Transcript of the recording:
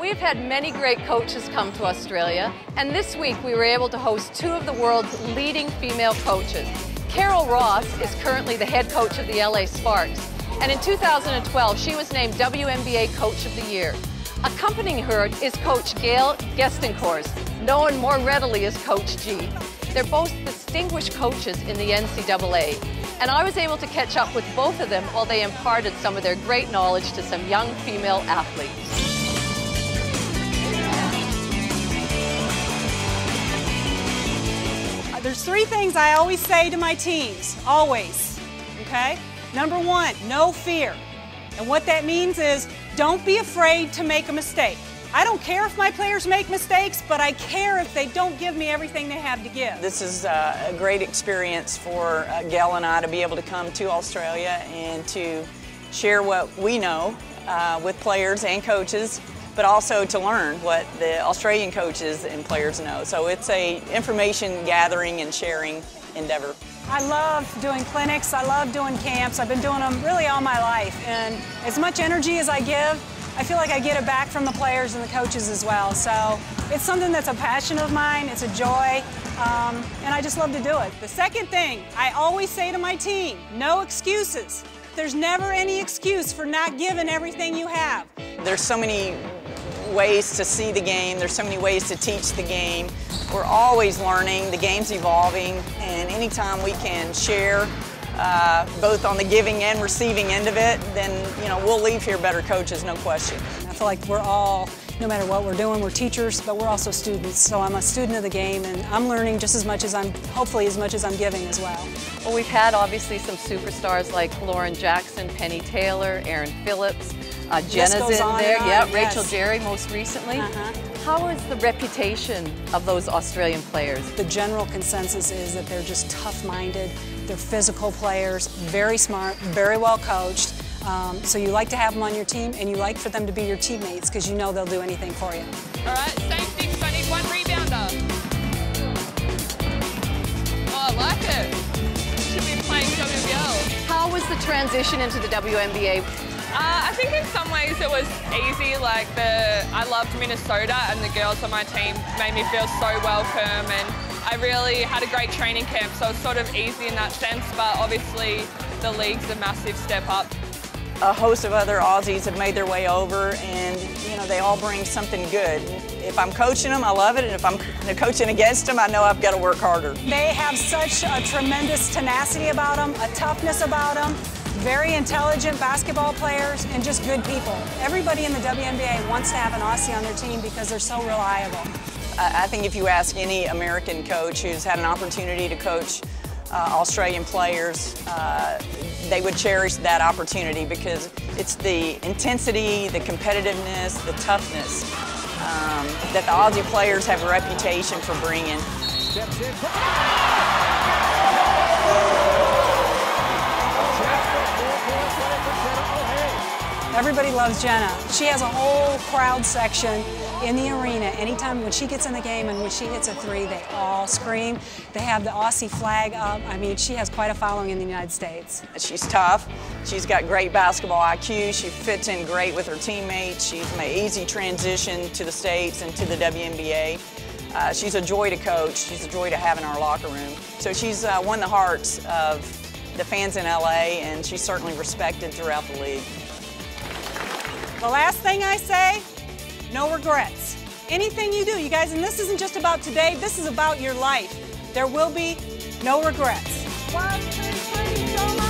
We've had many great coaches come to Australia, and this week we were able to host two of the world's leading female coaches. Carol Ross is currently the head coach of the LA Sparks, and in 2012 she was named WNBL Coach of the Year. Accompanying her is Coach Gail Goestenkors, known more readily as Coach G. They're both distinguished coaches in the NCAA, and I was able to catch up with both of them while they imparted some of their great knowledge to some young female athletes. There's three things I always say to my teams, always, okay? Number one, no fear. And what that means is don't be afraid to make a mistake. I don't care if my players make mistakes, but I care if they don't give me everything they have to give. This is a great experience for Gail and I to be able to come to Australia and to share what we know with players and coaches, but also to learn what the Australian coaches and players know. So it's a information gathering and sharing endeavor. I love doing clinics, I love doing camps. I've been doing them really all my life, and as much energy as I give, I feel like I get it back from the players and the coaches as well. So it's something that's a passion of mine, it's a joy, and I just love to do it. The second thing I always say to my team, no excuses. There's never any excuse for not giving everything you have. There's so many ways to see the game, there's so many ways to teach the game. We're always learning, the game's evolving, and anytime we can share both on the giving and receiving end of it, then we'll leave here better coaches, no question. I feel like we're all, no matter what we're doing, we're teachers, but we're also students. So I'm a student of the game, and I'm learning just as much as hopefully as much as I'm giving as well. Well, we've had obviously some superstars like Lauren Jackson, Penny Taylor, Aaron Phillips, Jenna's in there, yeah, Rachel Jerry most recently. How is the reputation of those Australian players? The general consensus is that they're just tough-minded, they're physical players, very smart, very well coached. So you like to have them on your team, and you like for them to be your teammates because you know they'll do anything for you. All right, same thing, so I need one rebounder. Oh, I like it. Should be playing WNBL. How was the transition into the WNBA? I think in some ways it was easy. I loved Minnesota, and the girls on my team made me feel so welcome, and I really had a great training camp, so it's sort of easy in that sense, but obviously the league's a massive step up. A host of other Aussies have made their way over, and they all bring something good. If I'm coaching them, I love it, and if I'm coaching against them, I know I've got to work harder. They have such a tremendous tenacity about them, a toughness about them, very intelligent basketball players, and just good people. Everybody in the WNBA wants to have an Aussie on their team because they're so reliable. I think if you ask any American coach who's had an opportunity to coach Australian players, they would cherish that opportunity because it's the intensity, the competitiveness, the toughness that the Aussie players have a reputation for bringing. Everybody loves Jenna. She has a whole crowd section in the arena. Anytime when she gets in the game and when she hits a three, they all scream. They have the Aussie flag up. I mean, she has quite a following in the United States. She's tough. She's got great basketball IQ. She fits in great with her teammates. She's made easy transition to the States and to the WNBA. She's a joy to coach. She's a joy to have in our locker room. So she's won the hearts of the fans in LA, and she's certainly respected throughout the league. The last thing I say, no regrets. Anything you do, you guys, and this isn't just about today, this is about your life. There will be no regrets. Wow, thank you so much.